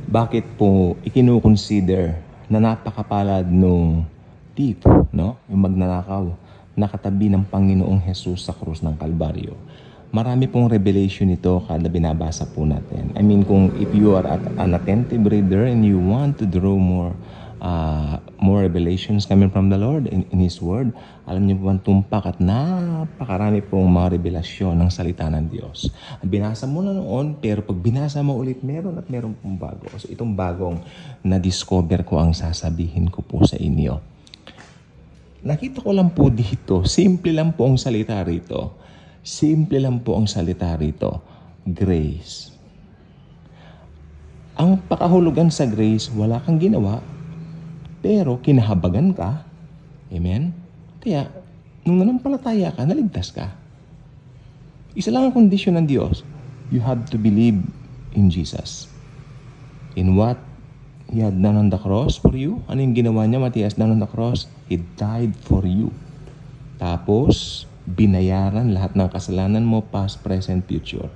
bakit po ikinukonsider na napakapalad nung thief, no? Yung magnanakaw, nakatabi ng Panginoong Jesus sa krus ng Kalbaryo. Marami pong revelation ito kada binabasa po natin. I mean, kung if you are an attentive reader and you want to draw more revelations coming from the Lord in His Word, alam niyo po ang tumpak at napakarami pong mga revelasyon ng salita ng Diyos. Binasa mo na noon, pero pag binasa mo ulit, meron pong bago. So itong bagong na-discover ko ang sasabihin ko po sa inyo. Nakita ko lang po dito, simple lang po ang salita rito. Simple lang po ang salita rito. Grace. Ang pakahulugan sa grace, wala kang ginawa, pero kinahabagan ka. Amen? Kaya, nung nanampalataya ka, naligtas ka. Isa lang ang kondisyon ng Diyos. You have to believe in Jesus. In what He had done on the cross for you. Ano yung ginawa niya? What He has done on the cross? He died for you. Tapos, binayaran lahat ng kasalanan mo, past, present, future.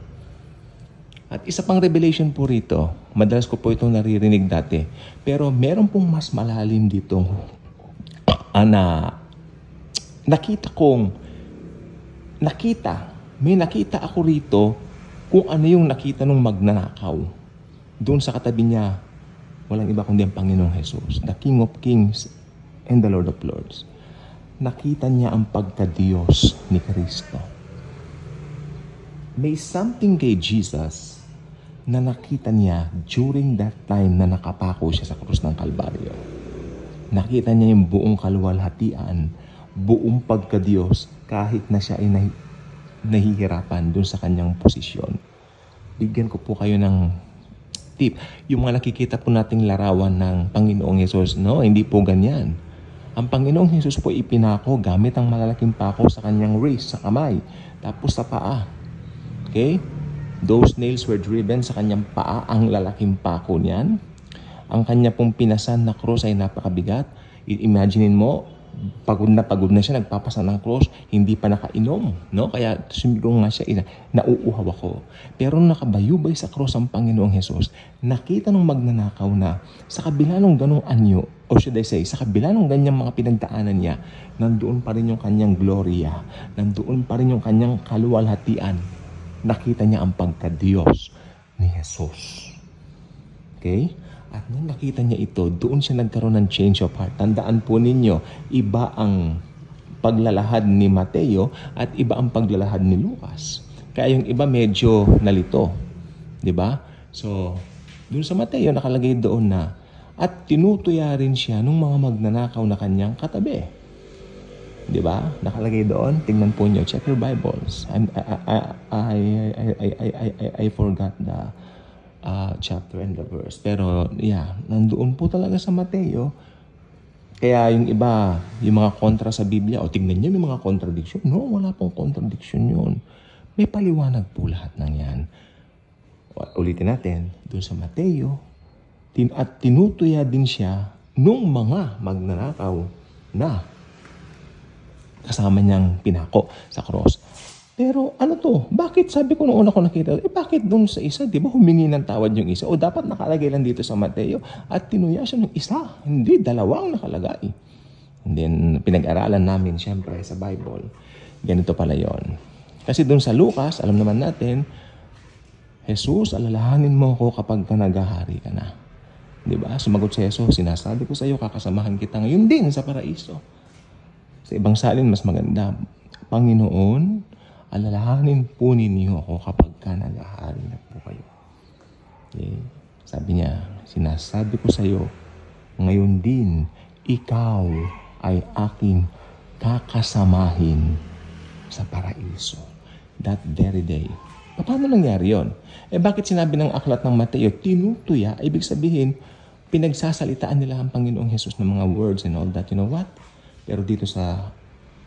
At isa pang revelation po rito, madalas ko po itong naririnig dati, pero meron pong mas malalim dito may nakita ako rito kung ano yung nakita nung magnanakaw. Doon sa katabi niya, walang iba kundi ang Panginoong Jesus, the King of Kings and the Lord of Lords. Nakita niya ang pagka-Diyos ni Kristo. May something kay Jesus na nakita niya during that time na nakapako siya sa krus ng Kalbaryo. Nakita niya yung buong kaluwalhatian, buong pagka-Diyos, kahit na siya ay nahihirapan dun sa kanyang posisyon. Bigyan ko po kayo ng tip. Yung mga nakikita po nating larawan ng Panginoong Hesus, no? Hindi po ganyan. Ang Panginoong Hesus po ipinako gamit ang malalaking pako sa kanyang wrist, sa kamay, tapos sa paa. Okay? Those nails were driven sa kanyang paa, ang lalaking pako niyan. Ang kanya pong pinasan na cross ay napakabigat. Imaginin mo, pagod na siya, nagpapasa ng cross, hindi pa nakainom, no? Kaya sumigong nga siya, nauuhaw ako. Pero nakabayubay sa cross ang Panginoong Hesus, nakita nung magnanakaw na sa kabila nung ganong anyo, or should I say, sa kabila nung ganyang mga pinagdaanan niya, nandoon pa rin yung kanyang gloria, nandoon pa rin yung kanyang kaluwalhatian. Nakita niya ang pagka-Diyos ni Jesus. Okay? At nung nakita niya ito, doon siya nagkaroon ng change of heart. Tandaan po ninyo, iba ang paglalahad ni Mateo at iba ang paglalahad ni Lucas. Kaya yung iba medyo nalito. Diba? So, doon sa Mateo nakalagay doon na at tinutuya rin siya ng mga magnanakaw na kanyang katabi. Diba? Nakalagay doon. Tingnan po niyo. Check your Bibles. I forgot the chapter and the verse. Pero, yeah, nandoon po talaga sa Mateo. Kaya yung iba, yung mga kontra sa Biblia, o tingnan niyo yung mga contradiction. No, wala pong contradiction yun. May paliwanag po lahat ng yan. Ulitin natin, doon sa Mateo, at tinutuya din siya nung mga magnanakaw na kasama niyang pinako sa cross. Pero ano to? Bakit sabi ko noong una ko nakita, bakit doon sa isa, di ba humingi ng tawad yung isa? O dapat nakalagay lang dito sa Mateo at tinuya siya ng isa. Hindi, dalawang nakalagay. And then, pinag-aralan namin siyempre sa Bible. Ganito pala yon. Kasi doon sa Lucas, alam naman natin, Jesus, alalahanin mo ako kapag ka naghahari ka na. Di ba? Sumagot si Jesus, sinasabi ko sa iyo, kakasamahan kita ngayon din sa paraiso. Sa ibang salin, mas maganda. Panginoon, alalahanin po ninyo ako kapag ka naghahari na po kayo. Okay? Sabi niya, sinasabi ko sa iyo, ngayon din, ikaw ay aking kakasamahin sa paraiso. That very day. Paano nangyari yon? Bakit sinabi ng aklat ng Mateo, tinutuya, ibig sabihin, pinagsasalitaan nila ang Panginoong Jesus ng mga words and all that. You know what? Pero dito sa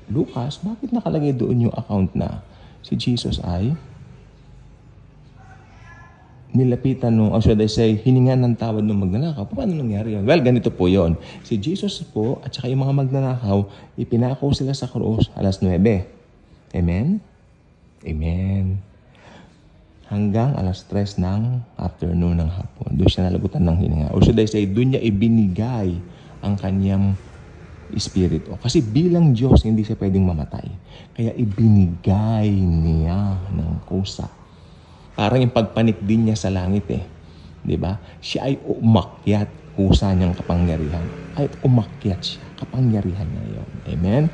Lucas, bakit nakalagay doon yung account na si Jesus ay nilapitan nung, or should I say, hiningan ng tawad nung magnanakaw? Paano nangyari yun? Well, ganito po yon. Si Jesus po, at saka yung mga magnanakaw, ipinako sila sa krus 9:00. Amen? Amen. hanggang alas 3 ng afternoon ng hapon. Doon siya nalagutan ng hininga. Or should I say, doon niya ibinigay ang kanyang espiritu. Kasi bilang Diyos, hindi siya pwedeng mamatay. Kaya ibinigay niya ng kusa. Parang yung pagpanik din niya sa langit eh. Diba? Siya ay umakyat, kusa niyang kapangyarihan. Ay umakyat siya, kapangyarihan niya yun. Amen?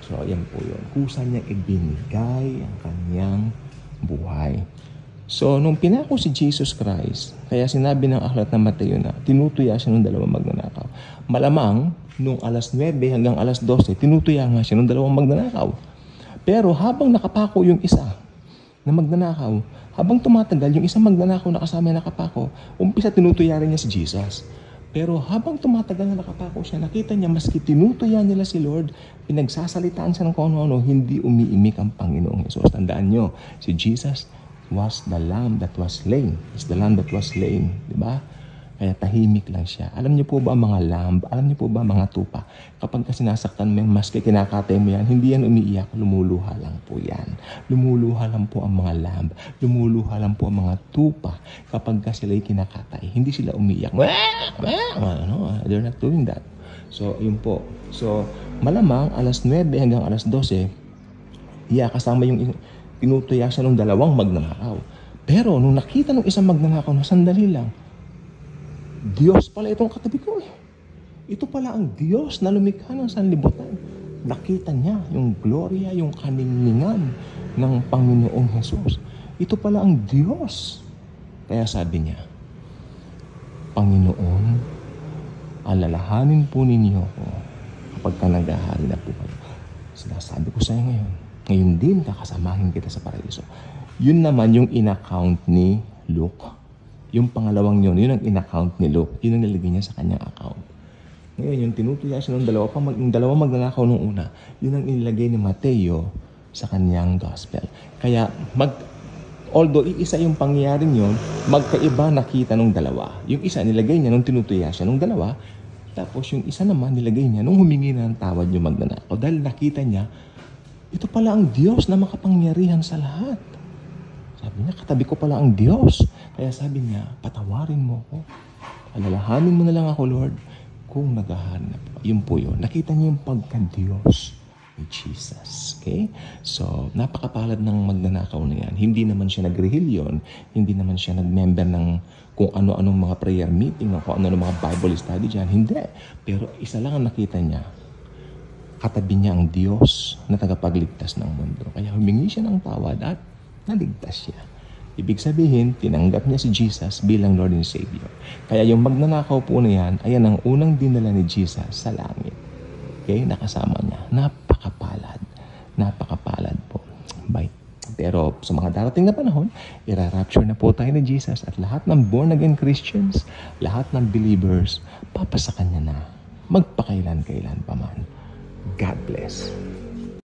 So, yan po yun. Kusa niya ibinigay ang kanyang buhay. So, nung pinako si Jesus Christ, kaya sinabi ng aklat ng Mateo na tinutuya siya ng dalawang magnanakaw. Malamang, nung alas 9 hanggang alas 12, tinutuya nga siya ng dalawang magnanakaw. Pero habang nakapako yung isa na magnanakaw, habang tumatagal, yung isang magnanakaw na kasama na nakapako, umpisa tinutuya rin niya si Jesus. Pero habang tumatagal na nakapako siya, nakita niya maski tinutuya nila si Lord, pinagsasalitaan siya ng kung ano-ano, hindi umiimik ang Panginoong Hesus. Tandaan nyo, si Jesus was the lamb that was slain. It's the lamb that was slain. Diba? Kaya tahimik lang siya. Alam niyo po ba mga lamb? Alam niyo po ba mga tupa? Kapag kasi nasaktan mo yung maski kinakatay mo yan, hindi yan umiiyak. Lumuluha lang po yan. Lumuluha lang po ang mga lamb. Lumuluha lang po ang mga tupa. Kapag kasi sila'y kinakatay, hindi sila umiiyak. They're not doing that. So, yun po. So, malamang alas 9 hanggang alas 12, kasama yung tinutuya siya ng dalawang magnanakaw. Pero nung nakita ng isang magnanakaw na sandali lang, Diyos pala itong katabi ko eh. Ito pala ang Diyos na lumikha ng sanlibutan. Nakita niya yung gloria, yung kaningningan ng Panginoong Hesus. Ito pala ang Diyos. Kaya sabi niya, Panginoon, alalahanin po ninyo ako kapag ka naghahari na po kayo. Sinasabi ko sa iyo ngayon din kakasamahin kita sa paraiso. Yun naman yung in-account ni Luke. Yung pangalawang yun ang in-account ni Luke. Yun ang nilagay niya sa kanyang account. Ngayon, yung tinutuya siya ng dalawang magnanakaw nung una, yun ang inilagay ni Mateo sa kanyang gospel. Kaya, although iisa yung pangyayaring yun, magkaiba nakita nung dalawa. Yung isa, nilagay niya nung tinutuya siya nung dalawa, tapos yung isa naman, nilagay niya nung humingi na ng tawad yung magnanakaw. Dahil nakita niya, ito pala ang Diyos na makapangyarihan sa lahat. Sabi niya, katabi ko pala ang Diyos. Kaya sabi niya, patawarin mo ako. Alalahanin mo na lang ako, Lord, kung naghahari na po. Yun po yun. Nakita niya yung pagka-Diyos ni Jesus. Okay? So, napakapalad ng magnanakaw na yan. Hindi naman siya nag-rehilyon. Hindi naman siya nag-member ng kung ano-anong mga prayer meeting, kung ano-anong mga Bible study dyan. Hindi. Pero isa lang ang nakita niya. Katabi niya ang Diyos na tagapagligtas ng mundo. Kaya humingi siya ng tawad at naligtas siya. Ibig sabihin, tinanggap niya si Jesus bilang Lord and Savior. Kaya yung magnanakaw po na yan, ayan ang unang dinala ni Jesus sa langit. Okay? Nakasama niya. Napakapalad. Napakapalad po. Bye. Pero sa mga darating na panahon, ira-rapture na po tayo ni Jesus at lahat ng born-again Christians, lahat ng believers, papasa kanya na. Magpakailan-kailan pa man. God bless.